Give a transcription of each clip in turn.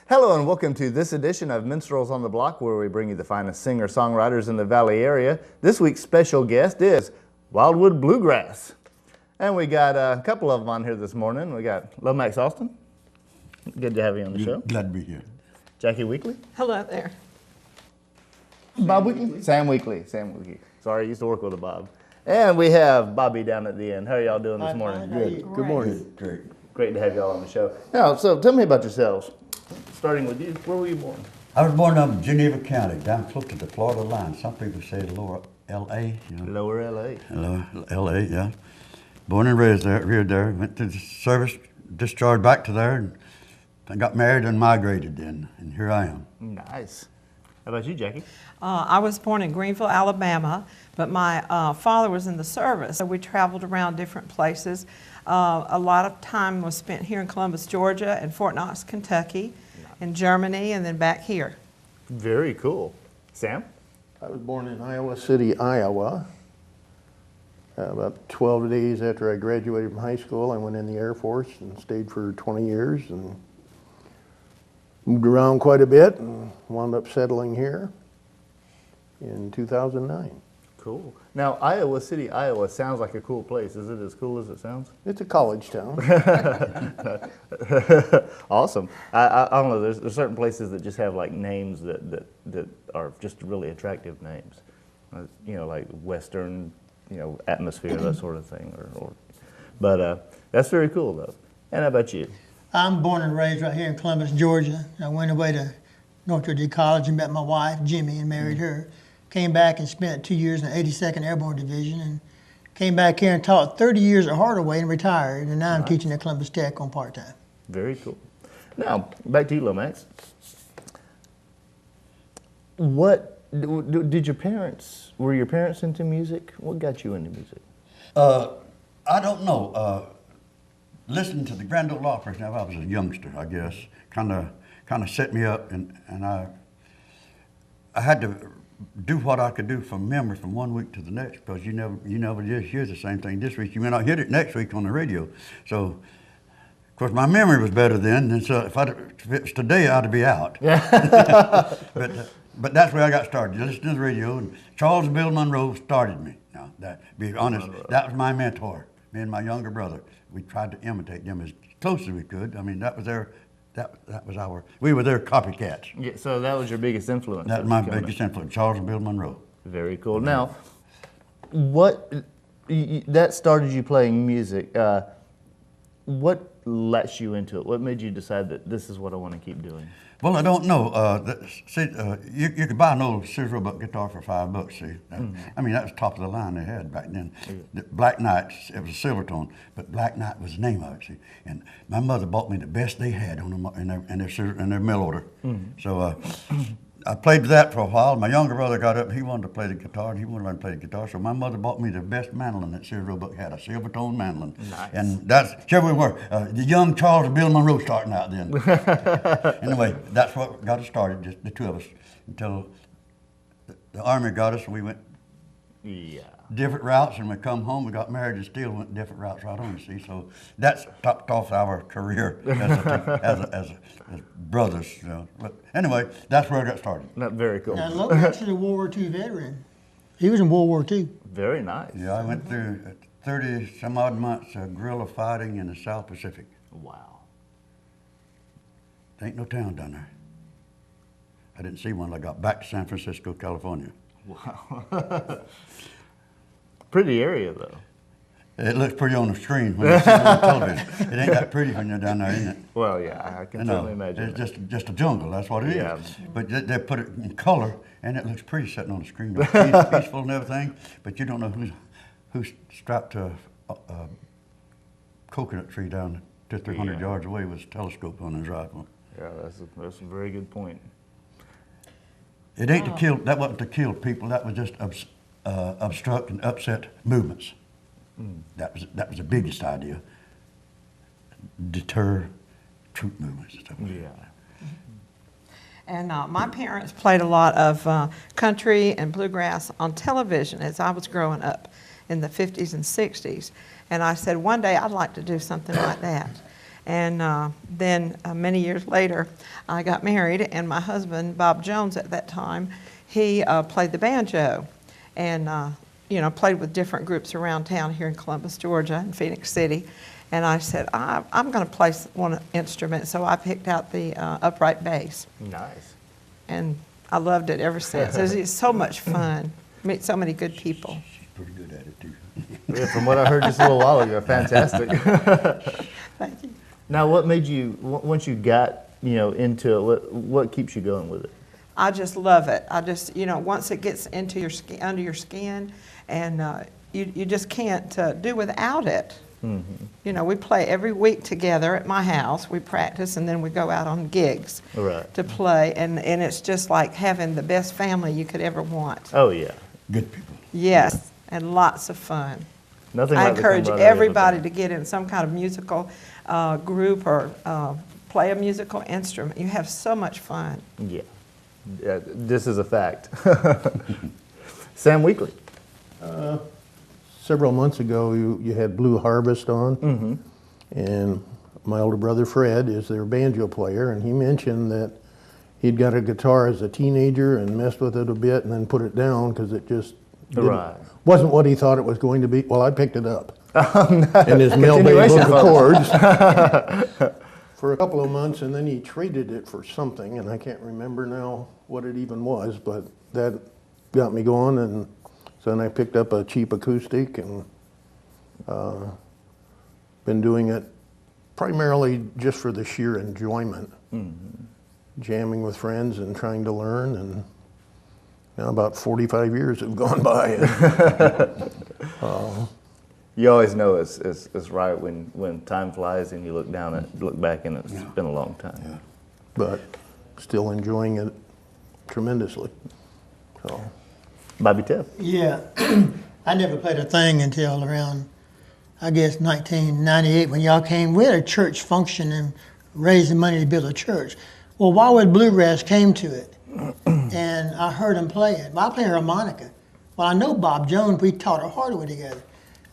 Hello and welcome to this edition of Minstrels on the Block, where we bring you the finest singer-songwriters in the Valley area. This week's special guest is Wildwood Bluegrass. And we got a couple of them on here this morning. We got Lomax Austin. Good to have you on the show. Glad to be here. Jackie Weekly. Hello there. Bob Weekly. Sam Weekly. Sam Weekly. Sorry, I used to work with a Bob. And we have Bobby down at the end. How are y'all doing this morning? Good. Good morning. Great. Great to have y'all on the show. Now, so tell me about yourselves. Starting with you, where were you born? I was born in Geneva County, down close to the Florida line. Some people say lower L.A. You know. Lower L.A. Lower L.A., yeah. Born and raised there, reared there. Went to the service, discharged back to there, and I got married and migrated then, and here I am. Nice. How about you, Jackie? I was born in Greenville, Alabama, but my father was in the service. So we traveled around different places. A lot of time was spent here in Columbus, Georgia, and Fort Knox, Kentucky, in Germany, and then back here. Very cool. Sam? I was born in Iowa City, Iowa. About 12 days after I graduated from high school, I went in the Air Force and stayed for 20 years and moved around quite a bit and wound up settling here in 2009. Cool. Now, Iowa City, Iowa sounds like a cool place. Is it as cool as it sounds? It's a college town. Awesome. I don't know, there's certain places that just have like names that are just really attractive names. You know, like Western, you know, atmosphere, that sort of thing. But that's very cool though. And how about you? I'm born and raised right here in Columbus, Georgia. I went away to North Georgia College and met my wife, Jimmy, and married her. Came back and spent 2 years in the 82nd Airborne Division, and came back here and taught 30 years at Hardaway and retired. And now I'm teaching at Columbus Tech on part-time. Very cool. Now, back to you, Lomax. What did your parents, were your parents into music? What got you into music? I don't know. Listening to the Grand Ole Opry now, I was a youngster, I guess, kind of set me up, and I had to do what I could do from memory from one week to the next, because you never just hear the same thing this week. You may not hear it next week on the radio. So, of course, my memory was better then, and so if it's today, I'd be out. but that's where I got started, listening to the radio, and Charles and Bill Monroe started me. Now, be honest, that was my mentor. Me and my younger brother, we tried to imitate them as close as we could. I mean, that was we were their copycats. Yeah, so that was your biggest influence? That was my biggest influence, Charles and Bill Monroe. Very cool. Now, that started you playing music. What lets you into it? What made you decide that this is what I want to keep doing? Well, I don't know. You could buy an old Sears Roebuck guitar for $5, see? I mean, that was top of the line they had back then. The Black Knight, it was a silver tone, but Black Knight was the name of it, see? And my mother bought me the best they had on them in their mail order. So I played that for a while. My younger brother got up, he wanted to play the guitar, and he wanted to learn to play the guitar. So my mother bought me the best mandolin that Sears Roebuck had, a silver tone mandolin. Nice. And here we were, the young Charles and Bill Monroe starting out then. Anyway, that's what got us started, just the two of us, until the Army got us, and we went different routes, and we come home, we got married and still went different routes right on, see. So that's topped off our career as brothers, you know. But anyway, that's where I got started. Not very cool. Now, Lomax is a World War II veteran. He was in World War II. Very nice. Yeah, I went through 30 some odd months of guerrilla fighting in the South Pacific. Wow. There ain't no town down there. I didn't see one till I got back to San Francisco, California. Wow. Pretty area, though. It looks pretty on the screen when you see it on television. It ain't that pretty when you're down there, isn't it? Well, yeah, I can certainly imagine. It's just a jungle, that's what it is. But they put it in color, and it looks pretty sitting on the screen. Peaceful and everything, but you don't know who's strapped to a coconut tree down 200 or 300 yards away with a telescope on his rifle. Yeah, that's a very good point. It ain't to kill. That wasn't to kill people. That was just obstruct and upset movements. That was the biggest idea. Deter troop movements and stuff. Yeah. And my parents played a lot of country and bluegrass on television as I was growing up in the 50s and 60s. And I said, one day I'd like to do something like that. And then many years later, I got married, and my husband, Bob Jones, at that time, he played the banjo, and played with different groups around town here in Columbus, Georgia, and Phoenix City. And I said, I'm going to play one instrument, so I picked out the upright bass. Nice. And I loved it ever since. It's so much fun. Meet so many good people. She's pretty good at it too. Yeah, from what I heard just a little while ago, fantastic. Thank you. Now, what made you, once you got, into it, what keeps you going with it? I just love it. I just, once it gets into your skin, under your skin, and you just can't do without it. Mm-hmm. We play every week together at my house. We practice, and then we go out on gigs to play, and it's just like having the best family you could ever want. Oh, yeah. Good people. Yes, and lots of fun. Nothing I like the encourage camaraderie of a everybody band. to get in some kind of musical group or play a musical instrument. You have so much fun. Yeah. This is a fact. Sam Weekly. Several months ago, you had Blue Harvest on, and my older brother Fred is their banjo player, and he mentioned that he'd got a guitar as a teenager and messed with it a bit and then put it down because it just wasn't what he thought it was going to be. Well, I picked it up in his mailbag book of chords for a couple of months, and then he traded it for something, and I can't remember now what it even was, but that got me going, and so then I picked up a cheap acoustic and been doing it primarily just for the sheer enjoyment, jamming with friends and trying to learn, and now about 45 years have gone by. You always know it's right when time flies and you look back and it's been a long time. Yeah. But still enjoying it tremendously. So. Bobby Tiff. Yeah, I never played a thing until around, I guess, 1998 when y'all came. We had a church function and raising money to build a church. Well, Wildwood Bluegrass came to it, and I heard him play it. Well, I play harmonica. Well, I know Bob Jones. We taught at Hardwood together.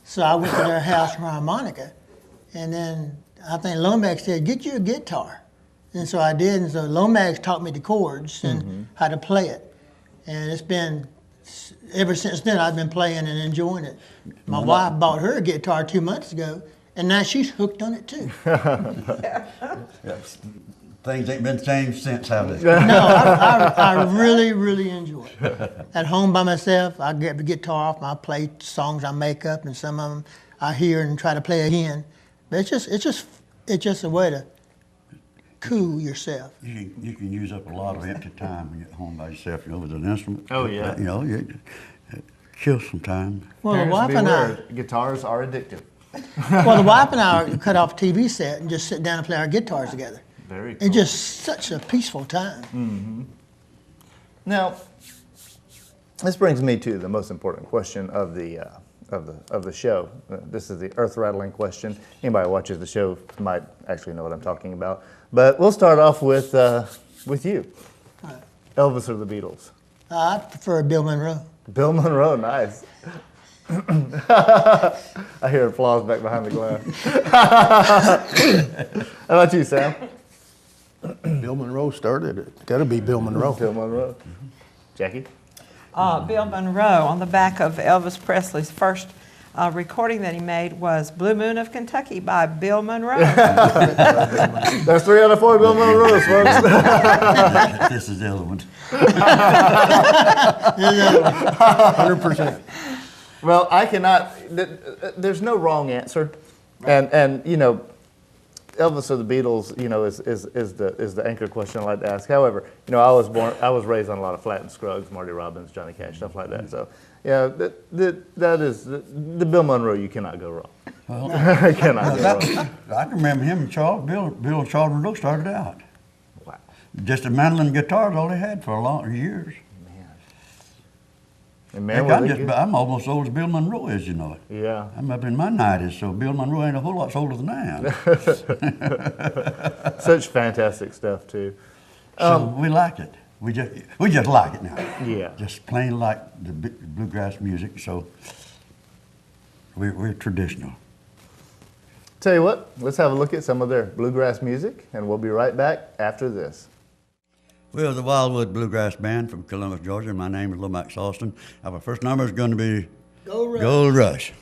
So I went to their house for harmonica, and then I think Lomax said, "Get you a guitar." And so I did, and so Lomax taught me the chords and how to play it. And it's been, ever since then, I've been playing and enjoying it. My wife bought her a guitar 2 months ago, and now she's hooked on it too. Things ain't been changed since, have they? No, I really, really enjoy it. At home by myself, I get the guitar off, and I play songs I make up, and some of them I hear and try to play again. But it's just a way to cool yourself. You can use up a lot of empty time when you're at home by yourself, with an instrument. Oh, yeah. It kills some time. Well, the Parents, wife and I, beware, guitars are addictive. well, the wife and I cut off TV set and just sit down and play our guitars together. Very cool. It's just such a peaceful time. Now, this brings me to the most important question of the show. This is the earth-rattling question. Anybody who watches the show might actually know what I'm talking about. But we'll start off with you. Elvis or the Beatles? I prefer Bill Monroe. Bill Monroe, nice. I hear applause back behind the glass. How about you, Sam? Bill Monroe started it. Got to be Bill Monroe. Bill Monroe. Jackie? Bill Monroe, on the back of Elvis Presley's first recording that he made was Blue Moon of Kentucky by Bill Monroe. That's 3 out of 4 Bill Monroe's, folks. This is the other one. 100%. Well, I cannot, there's no wrong answer. And Elvis or the Beatles, is the anchor question I like to ask. However, I was raised on a lot of Flatt and Scruggs, Marty Robbins, Johnny Cash, stuff like that. So, that is the Bill Monroe. You cannot go wrong. Well, Cannot go wrong. I can remember him and Bill and Charles Monroe started out. Wow. Just a mandolin guitar is all they had for a lot of years. And man, I'm almost as old as Bill Monroe is, you know it. Yeah. I'm up in my 90s, so Bill Monroe ain't a whole lot older than I am. Such fantastic stuff too. So we like it. We just like it now. Yeah. Just plain like the bluegrass music. So we're traditional. Tell you what, let's have a look at some of their bluegrass music, and we'll be right back after this. We're the Wildwood Bluegrass Band from Columbus, Georgia. My name is Lomax Austin. Our first number is going to be Gold Rush.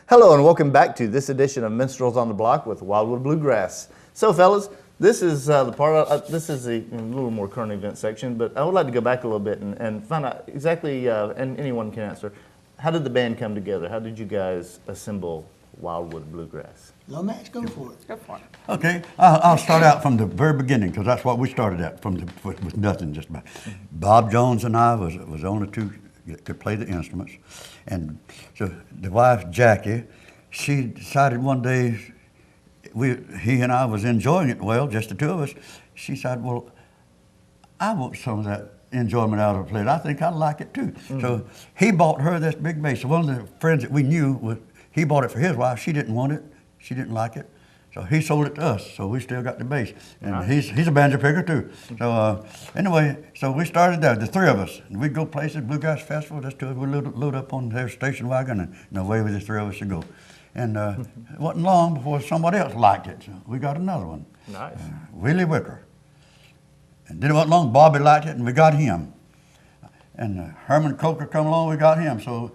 Hello and welcome back to this edition of Minstrels on the Block with Wildwood Bluegrass. So fellas, this is the part of, this is a little more current event section, but I would like to go back a little bit and find out exactly, and anyone can answer, how did the band come together? How did you guys assemble Wildwood Bluegrass? Lomax, go for it. Go for it. Okay, I'll start out from the very beginning because that's what we started at, with nothing just about. Bob Jones and I was the only two that could play the instruments. And so the wife, Jackie, she decided one day, he and I was enjoying it well, just the two of us. She said, well, I want some of that enjoyment out of the play. I think I'd like it too. So he bought her this big bass. So one of the friends that we knew, he bought it for his wife. She didn't want it. She didn't like it. So he sold it to us, so we still got the bass. And he's a banjo picker too. So anyway, so we started there, the three of us. And we'd go places, Bluegrass Festival, just to we load up on their station wagon and away with the three of us to go. And it wasn't long before somebody else liked it. So we got another one. Nice. Willie Wicker. And then it wasn't long, Bobby liked it and we got him. And Herman Coker come along, we got him. So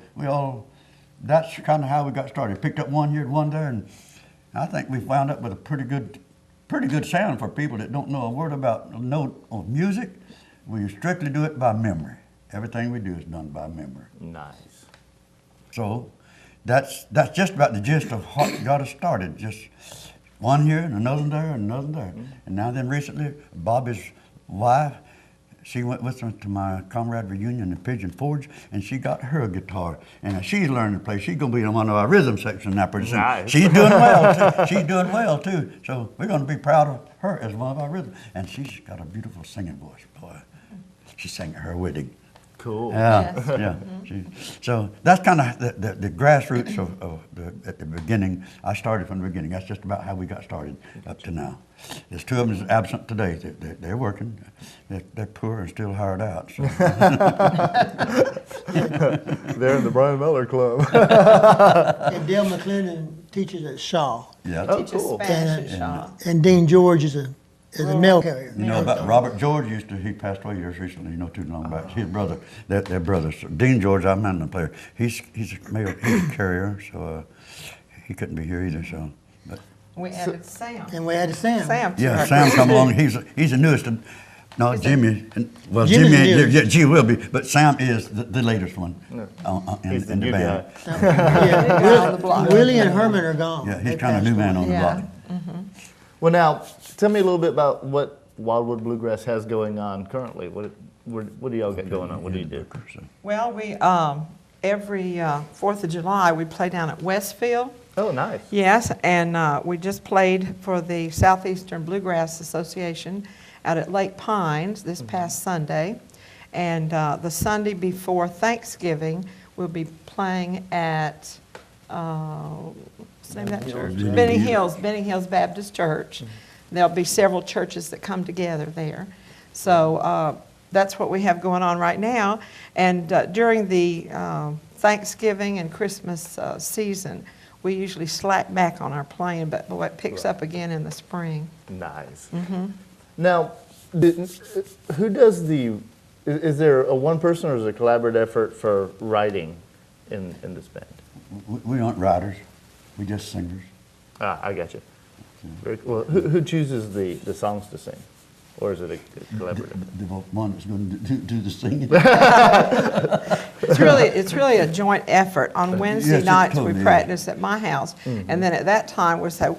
that's kind of how we got started. Picked up one here, one there, and I think we wound up with a pretty good sound for people that don't know a word about a note of music. We strictly do it by memory. Everything we do is done by memory. Nice. So that's just about the gist of what got us started. Just one here and another there and another there. And now then recently, Bobby's wife, she went with us to my comrade reunion in Pigeon Forge, and she got her a guitar. And she's learning to play. She's going to be in one of our rhythm sections now pretty soon. Nice. She's doing well, too. She's doing well, too. So we're going to be proud of her as one of our rhythm. And she's got a beautiful singing voice, boy. She sang at her wedding. Cool. Yeah, Yes. yeah. So that's kind of the grassroots of at the beginning. I started from the beginning. That's just about how we got started up to now. There's two of them absent today. They're working. They're poor and still hired out. So. They're in the Brian Mallard Club. And Dale McClendon teaches at Shaw. Yeah. Teaches cool. Spanish at Shaw. And Dean George is a mail carrier. You know about Robert George he passed away years recently, too long back. His brother, they're brothers. So Dean George, I'm not a player. He's a carrier, so he couldn't be here either. So, but We added Sam. And we had Sam. Sam. to yeah, our Sam group, come too. along. He's the newest. No, Jimmy. Well, Jimmy's Jimmy, the newest. yeah, G will be, but Sam is the latest one He's the in the new band. guy. Yeah. Guy on the block. Willie and Herman are gone. Yeah, They he's kind of passed new man away. on the Yeah. block. Well, now, tell me a little bit about what Wildwood Bluegrass has going on currently. What do y'all got going on? What do you do? Well, we every 4th of July we play down at Westfield. Oh, nice. Yes, and we just played for the Southeastern Bluegrass Association out at Lake Pines this past Sunday. And the Sunday before Thanksgiving, we'll be playing at, what's the name of that church? Benning Hills Baptist Church. There'll be several churches that come together there. So that's what we have going on right now. And during the Thanksgiving and Christmas season, we usually slack back on our playing, but boy, it picks up again in the spring. Nice. Now, who does is there a one person or is it a collaborative effort for writing in this band? We aren't writers. We just singers. Ah, I got you. Very cool. Who chooses the songs to sing? Or is it a collaborative? The one that's going to do the singing. It's really a joint effort. On Wednesday Yes, it nights, we totally is. practice at my house, and then at that time, we say,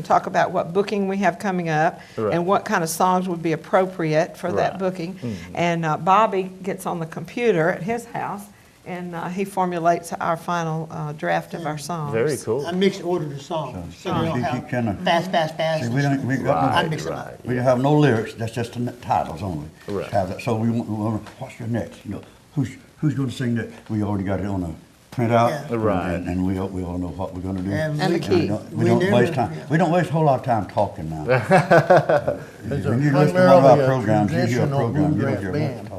talk about what booking we have coming up Right. and what kind of songs would be appropriate for that Right. booking. And Bobby gets on the computer at his house, and he formulates our final draft of our songs. Very cool. I mixed order the songs, so they don't He have kinda- fast. See, we got I no, mix them up. we have no lyrics. That's just the titles only. Right. Have that. So we want to, what's your next? Who's going to sing that? We already got it on a printout. Yeah. Right. And we all know what we're going to do. And the key. We don't never- waste time. yeah. We don't waste a whole lot of time talking now. It's When you listen to one of primarily our a programs, you hear a traditional program, you don't bluegrass hear band. much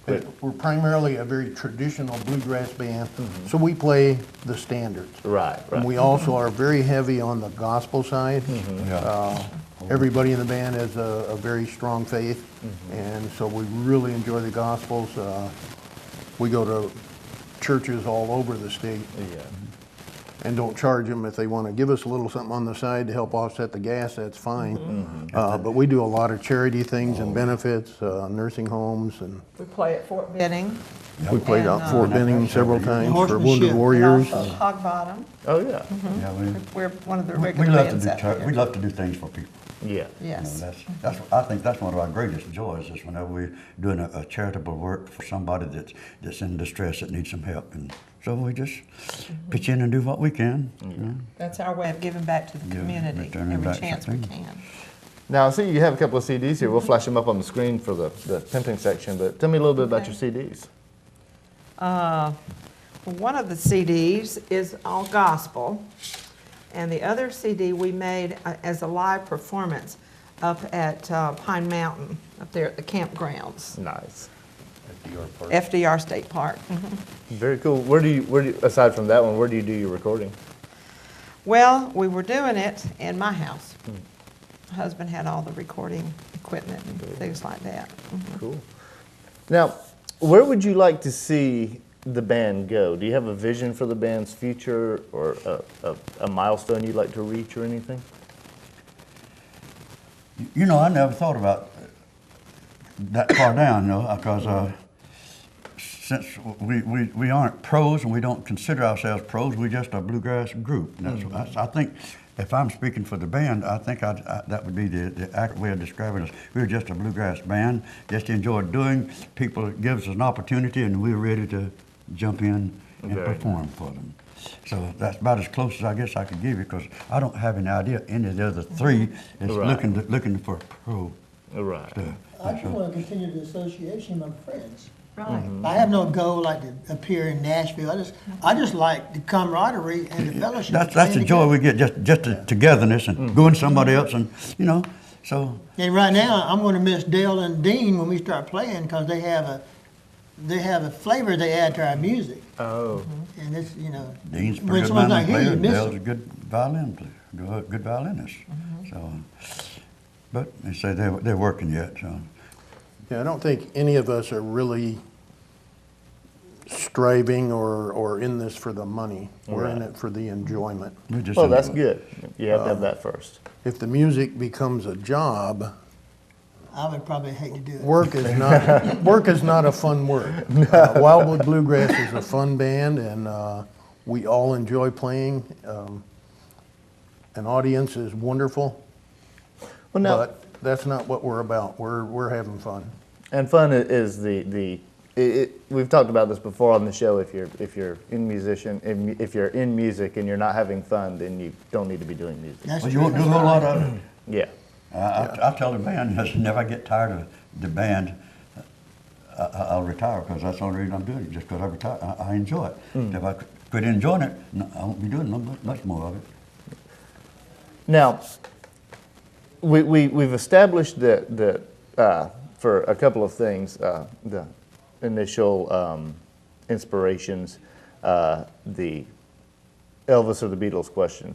talking. We're primarily a very traditional bluegrass band, so we play the standards. Right, And right. we also are very heavy on the gospel side. Yeah. Everybody in the band has a very strong faith, and so we really enjoy the gospels. We go to churches all over the state Yeah. and don't charge them. If they want to give us a little something on the side to help offset the gas, that's fine. But we do a lot of charity things and benefits, nursing homes, and We play at Fort Benning. we played out And, Fort Benning several times for Horsemanship. Wounded And Warriors. And also Hog Bottom. Oh, yeah. Yeah, We're one of the we regular love to bands do out there. we love to do things for people. Yeah. Yes. That's I think that's one of our greatest joys is whenever we're doing a charitable work for somebody that's in distress that needs some help, and so we just pitch in and do what we can. That's our way of giving back to the Yeah, community returning every back chance we something. can. Now, I see you have a couple of CDs here. We'll flash them up on the screen for the pimping section, but tell me a little bit about your CDs. One of the CDs is all gospel, and the other CD we made as a live performance up at Pine Mountain, up there at the campgrounds, Nice. FDR State Park. Very cool. Where do you, aside from that one, where do you do your recording? Well, we were doing it in my house. My husband had all the recording equipment and things like that. Cool. Now, where would you like to see the band go? Do you have a vision for the band's future or a milestone you'd like to reach or anything? You know, I never thought about that far down, because since we aren't pros and we don't consider ourselves pros, we're just a bluegrass group. And I think, if I'm speaking for the band, I think that would be the accurate way of describing us. We're just a bluegrass band, just enjoy doing. People give us an opportunity, and we're ready to jump in and Very perform for them. So that's about as close as I guess I could give you, because I don't have any idea any of the other three is Right. looking for pro Right. stuff. I just want to continue the association with my friends. Right. I have no goal like to appear in Nashville. I just like the camaraderie and the fellowship. That's playing the joy together. we get, just the togetherness and going somebody else, and you know. So And right now, I'm going to miss Dale and Dean when we start playing because they have a flavor they add to our music. Oh. And it's, you know, Dean's a when pretty good someone's not violin here, player. you miss Dale's a them. good violin player, good violinist. So, but they say they're working yet. So Yeah, I don't think any of us are really striving or in this for the money. We're in Right. it for the enjoyment. we just Well, that's enjoy it. good. You have to have that first. If the music becomes a job, I would probably hate to do it. work is not a fun word. Wildwood Bluegrass is a fun band, and we all enjoy playing. An audience is wonderful, Well, now, but that's not what we're about. We're having fun. and fun is we've talked about this before on the show. If you're if you're in music and you're not having fun, then you don't need to be doing music. That's Well, you won't do a whole lot of it. Yeah. I tell the band, just never get tired of the band. I'll retire because that's the only reason I'm doing it, just because I retire. I enjoy it. If I quit enjoying it, I won't be doing much more of it. Now, we've established that for a couple of things, the initial inspirations, the Elvis or the Beatles question.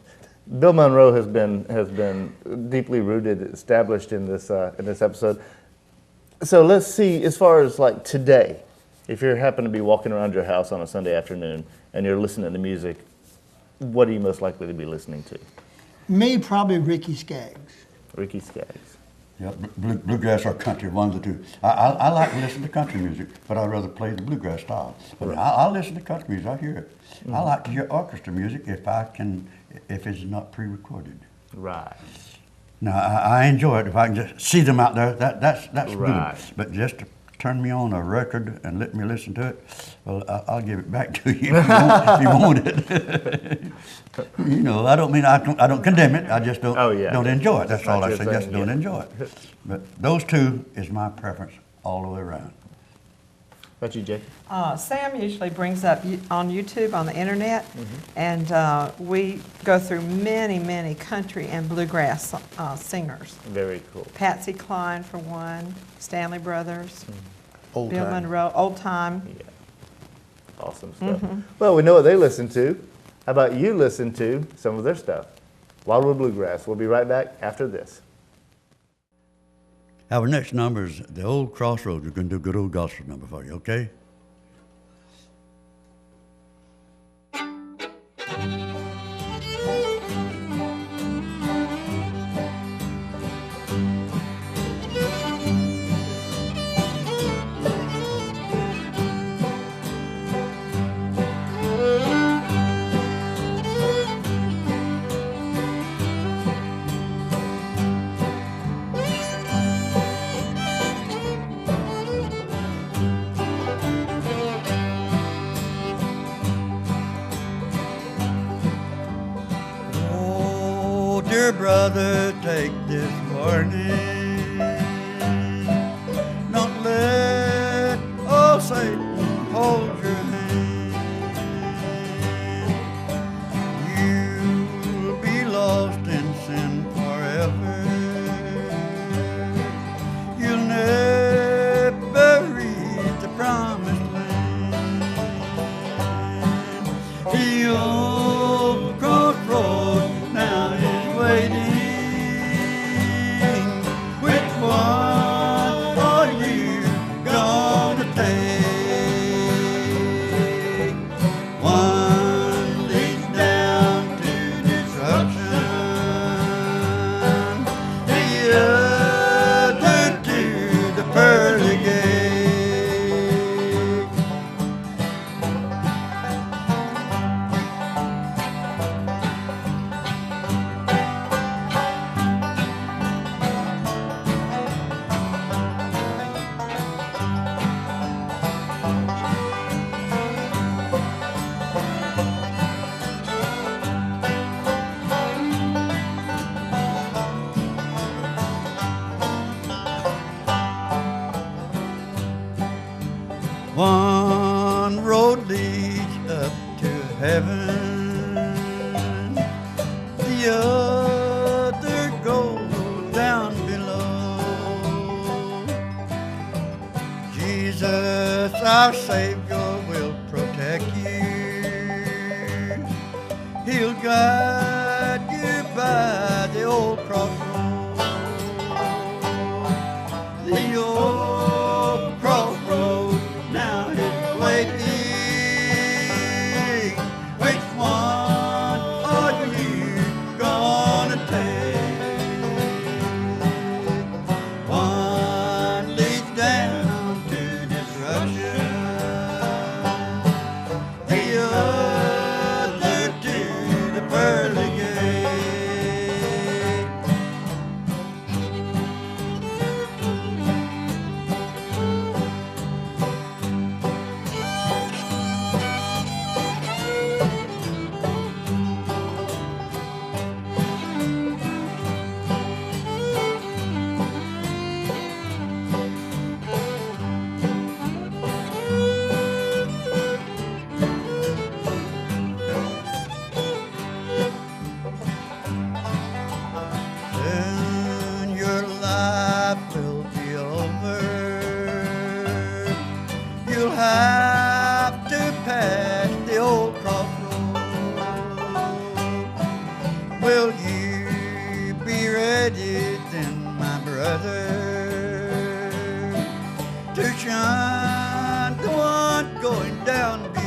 Bill Monroe has been deeply rooted, established in this episode. So let's see, as far as like today, if you happen to be walking around your house on a Sunday afternoon and you're listening to music, what are you most likely to be listening to? Me, probably Ricky Skaggs. Ricky Skaggs. Yeah, bluegrass or country, one of the two. I like to listen to country music, but I'd rather play the bluegrass style. But I'll listen to country music. I hear it. I like to hear orchestra music if it's not pre-recorded. Right. Now I enjoy it if I can just see them out there. That's Right. good. But just to turn me on a record and let me listen to it, well, I'll give it back to you if you want it. You know, I don't mean I don't condemn it. I just don't don't enjoy it. That's all I say. Just don't enjoy it. But those two is my preference all the way around. What about you, Jake? Sam usually brings up on YouTube, on the internet, and we go through many country and bluegrass singers. Very cool. Patsy Cline, for one, Stanley Brothers, Old Bill time. Monroe, old time. Yeah. Awesome stuff. Well, we know what they listen to. How about you listen to some of their stuff? Wildwood Bluegrass. We'll be right back after this. Our next number is the Old Crossroads. We're going to do a good old gospel number for you, okay? Oh, dear brother, take this warning. Don't let old Satan hold your hand. You'll be lost in sin forever. You'll never reach the promised land. The old crossroad now is waiting. Which one are you gonna take? the other goes down below. Jesus, our Savior, will protect you. He'll guide you by the old crossroad. The old crossroad now is waiting. Which one are you gonna take? One leads down to destruction, the other to the pearly gate. Soon your life will be over. You'll have to pass the old crossroad. Will you be ready then, my brother, to shine the one going down below?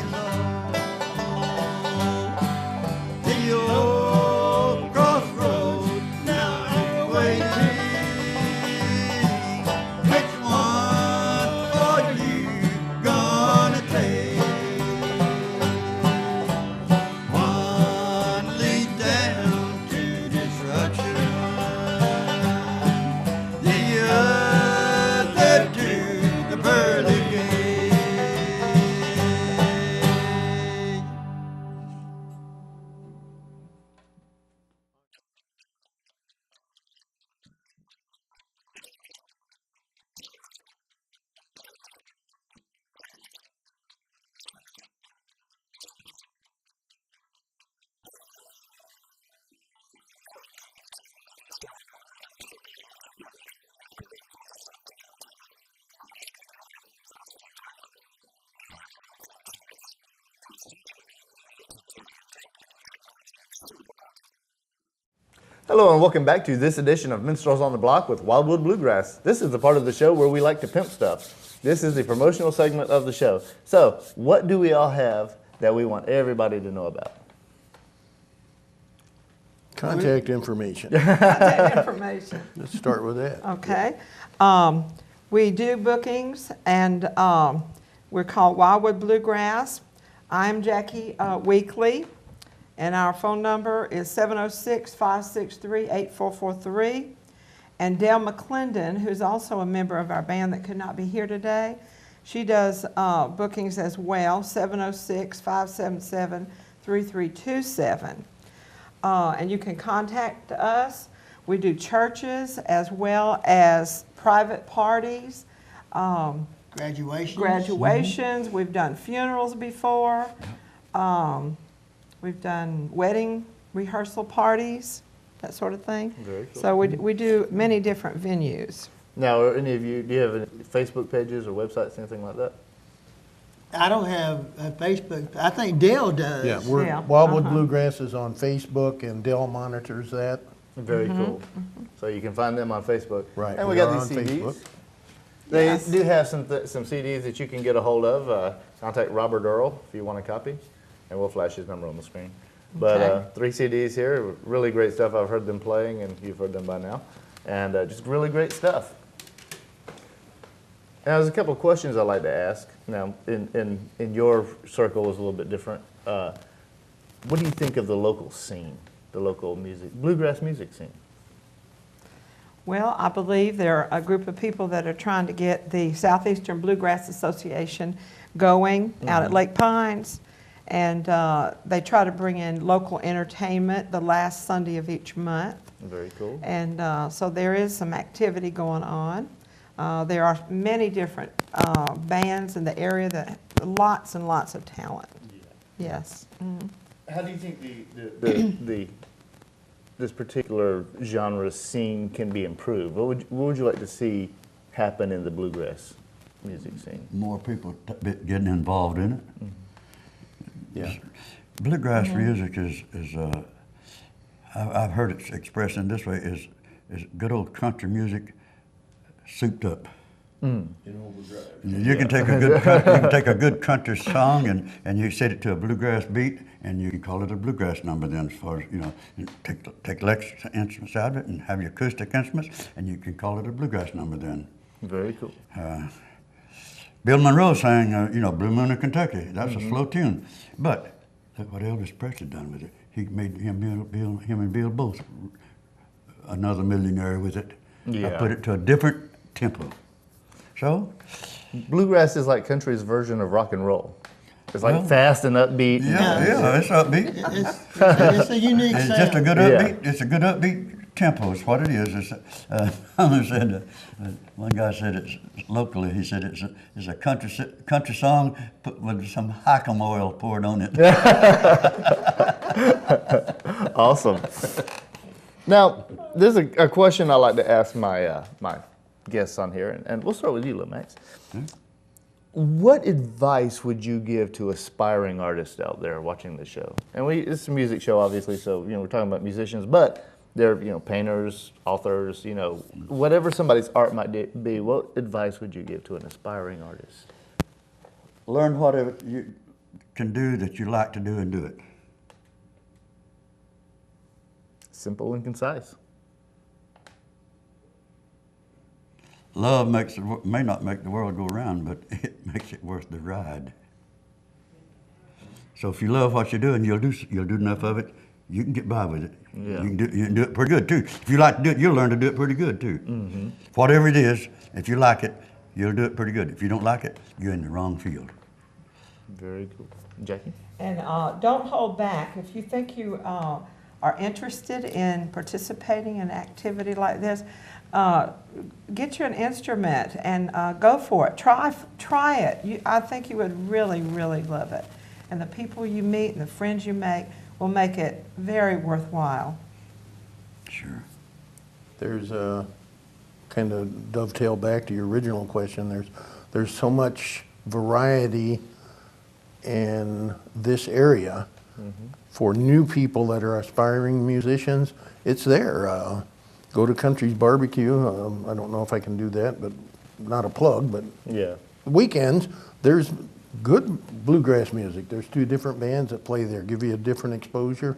The old crossroad now is waiting. Which one are you gonna take? One leads down to destruction, the other to the pearly gate. Hello and welcome back to this edition of Minstrels on the Block with Wildwood Bluegrass. This is the part of the show where we like to pimp stuff. This is the promotional segment of the show. So, what do we all have that we want everybody to know about? Contact information. Contact information. Let's start with that. Okay. We do bookings, and we're called Wildwood Bluegrass. I'm Jackie Weekly, and our phone number is 706-563-8443. And Dale McClendon, who's also a member of our band that could not be here today, she does bookings as well, 706-577-3327. And you can contact us. We do churches as well as private parties, Graduations. We've done funerals before. We've done wedding rehearsal parties, that sort of thing. Very cool. So we do many different venues. Now, are any of you, do you have any Facebook pages or websites, anything like that? I don't have a Facebook. I think Dale does. Yeah, Yeah, Wildwood Bluegrass is on Facebook, and Dell monitors that. Very cool. So you can find them on Facebook. Right, And we we got are these on CDs. Facebook. They Yes. do have some CDs that you can get a hold of. Contact Robert Earl if you want a copy, and we'll flash his number on the screen. But Okay. 3 CDs here, really great stuff. I've heard them playing, and you've heard them by now. And just really great stuff. Now, there's a couple of questions I'd like to ask. Now, in your circle is a little bit different. What do you think of the local scene, the local music, bluegrass music scene? Well, I believe there are a group of people that are trying to get the Southeastern Bluegrass Association going out at Lake Pines. And they try to bring in local entertainment the last Sunday of each month. Very cool. And so there is some activity going on. There are many different bands in the area that lots and lots of talent. Yes. How do you think the this particular genre scene can be improved? What would you like to see happen in the bluegrass music scene? More people getting involved in it. Yeah. Bluegrass music is I've heard it expressed in this way, is good old country music souped up. You can take a good country song and you set it to a bluegrass beat, and you can call it a bluegrass number. Then, as far as take electric instruments out of it and have your acoustic instruments, and you can call it a bluegrass number. Then, Very cool. Bill Monroe sang, Blue Moon of Kentucky. That's a slow tune, but look what Elvis Presley done with it. He made him and Bill both another millionaire with it. Yeah. I put it to a different tempo. So, Bluegrass is like country's version of rock and roll. It's like fast and upbeat. Yeah, it's upbeat. It's a unique It's sound. just a good upbeat. It's a good upbeat tempo. Is what it is. One guy said it's locally. He said it's a country song with some hikem oil poured on it. Awesome. Now, there's a question I like to ask my my guests on here, and we'll start with you, Max. What advice would you give to aspiring artists out there watching the show? And it's a music show, obviously, so we're talking about musicians, but they're painters, authors, whatever somebody's art might be. What advice would you give to an aspiring artist? Learn whatever you can do that you like to do and do it. Simple and concise. Love may not make the world go round, but it makes it worth the ride. So if you love what you're doing, you'll do enough of it. You can get by with it. Yeah. You can do it pretty good too. If you like to do it, you'll learn to do it pretty good too. Mm-hmm. Whatever it is, if you like it, you'll do it pretty good. If you don't like it, you're in the wrong field. Very cool. Jackie? And don't hold back. If you think you are interested in participating in an activity like this, get you an instrument and go for it. Try it. I think you would really, really love it. And the people you meet and the friends you make will make it very worthwhile. Sure. There's a kind of dovetail back to your original question. There's so much variety in this area for new people that are aspiring musicians. It's there. Go to Country's Barbecue. I don't know if I can do that, but not a plug, but Yeah. weekends, there's good bluegrass music. There's 2 different bands that play there, give you a different exposure.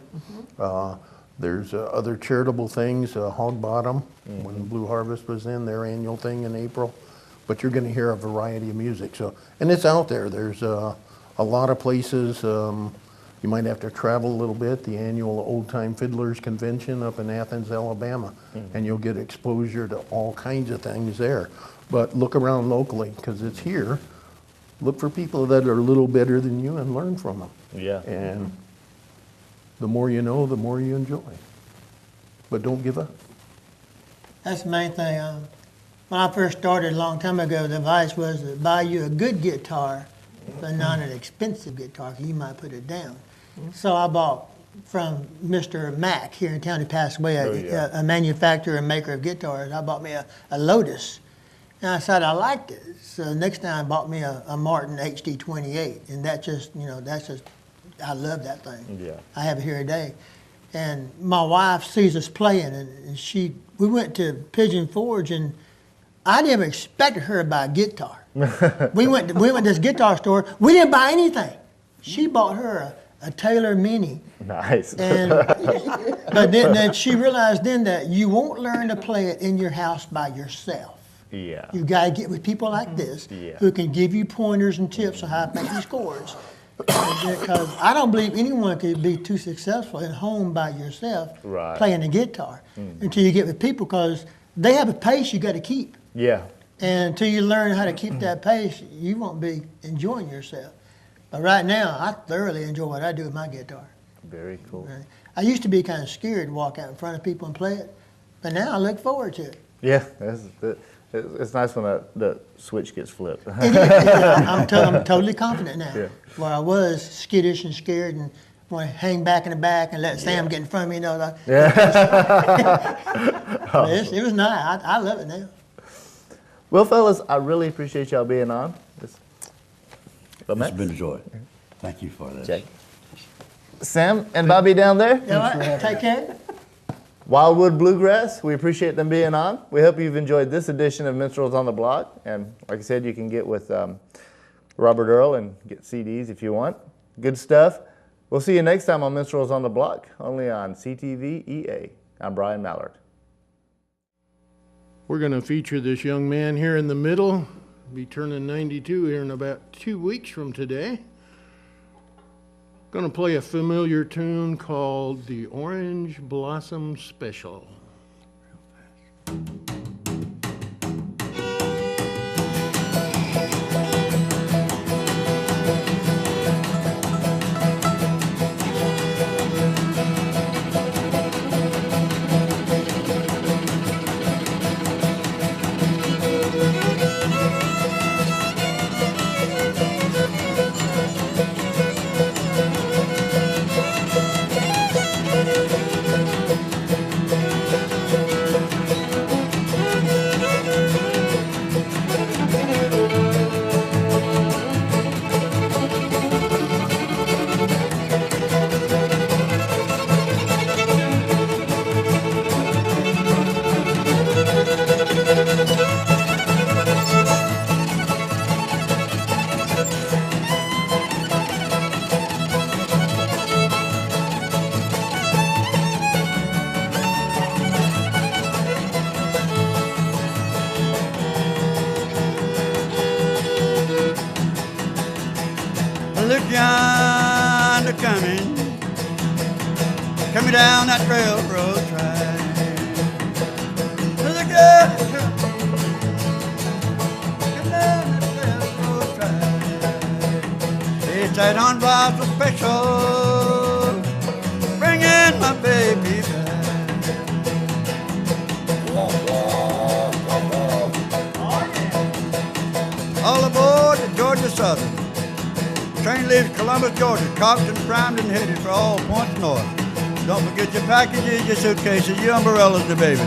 There's other charitable things, Hog Bottom, when Blue Harvest was in, their annual thing in April. But you're going to hear a variety of music. And it's out there. There's a lot of places. You might have to travel a little bit, the annual Old Time Fiddlers Convention up in Athens, Alabama, and you'll get exposure to all kinds of things there. But look around locally, because it's here. Look for people that are a little better than you and learn from them. Yeah. And the more you know, the more you enjoy. But don't give up. That's the main thing. When I first started a long time ago, the advice was to buy you a good guitar, but not an expensive guitar, 'cause you might put it down. So I bought from Mr. Mack here in town, who passed away, a manufacturer and maker of guitars. I bought me a Lotus. And I said I liked it. So next time I bought me a Martin HD28. And that's just, I love that thing. Yeah. I have it here today. And my wife sees us playing, and we went to Pigeon Forge, and I never expected her to buy a guitar. we went to this guitar store. We didn't buy anything. She bought her a Taylor Mini. Nice. And but then she realized then that you won't learn to play it in your house by yourself. Yeah. You got to get with people like this who can give you pointers and tips on how to make these chords. Because I don't believe anyone could be too successful at home by yourself playing the guitar until you get with people, because they have a pace you got to keep. Yeah. And until you learn how to keep that pace, you won't be enjoying yourself. But right now, I thoroughly enjoy what I do with my guitar. Very cool. I used to be kind of scared to walk out in front of people and play it, but now I look forward to it. Yeah. It's nice when that switch gets flipped. It is. I'm totally confident now. Yeah. Where I was skittish and scared and want to hang back in the back and let Sam get in front of me. You know, like, it was nice. I love it now. Well, fellas, I really appreciate y'all being on. It's been a joy. Thank you for that. Check. Sam and Bobby down there, You all right? Take care. Wildwood Bluegrass, we appreciate them being on. We hope you've enjoyed this edition of Minstrels on the Block. And like I said, you can get with Robert Earl and get CDs if you want. Good stuff. We'll see you next time on Minstrels on the Block, only on CTV EA. I'm Brian Mallard. We're going to feature this young man here in the middle. Be turning 92 here in about 2 weeks from today. Going to play a familiar tune called the Orange Blossom Special. Look yonder coming down that railroad track. Look yonder coming down that railroad track. It's that on blossom special, bringing my baby back. All aboard the Georgia Southern. Train leaves Columbus, Georgia, cocked and primed and headed for all points north. Don't forget your packages, your suitcases, your umbrellas, the babies.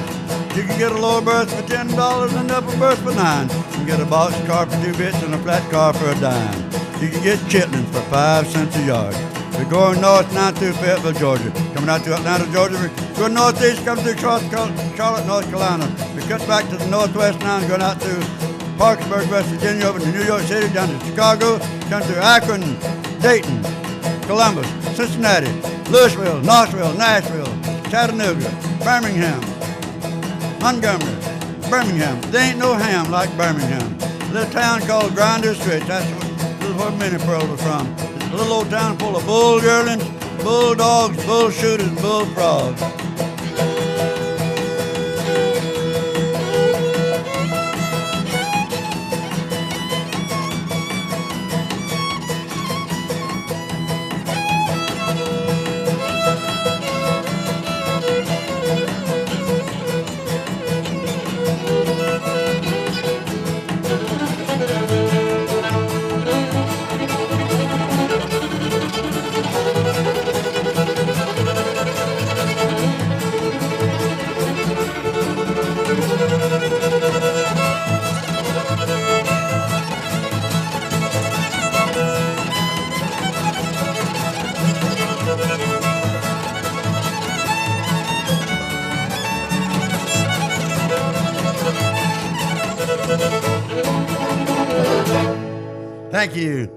You can get a lower berth for $10 and an upper berth for $9. You can get a box car for 2 bits and a flat car for $10. You can get chitlins for 5 cents a yard. We're going north now through Fayetteville, Georgia. Coming out to Atlanta, Georgia. We're going northeast, coming through Charlotte, North Carolina. We cut back to the northwest now and going out through Parkersburg, West Virginia, over to New York City, down to Chicago, come through Akron, Dayton, Columbus, Cincinnati, Louisville, Knoxville, Nashville, Chattanooga, Birmingham, Montgomery, Birmingham. There ain't no ham like Birmingham. A little town called Grinders Street. That's where Minnie Pearl was from. It's a little old town full of bull girlings, bulldogs, bull shooters, and bull frogs. Thank you.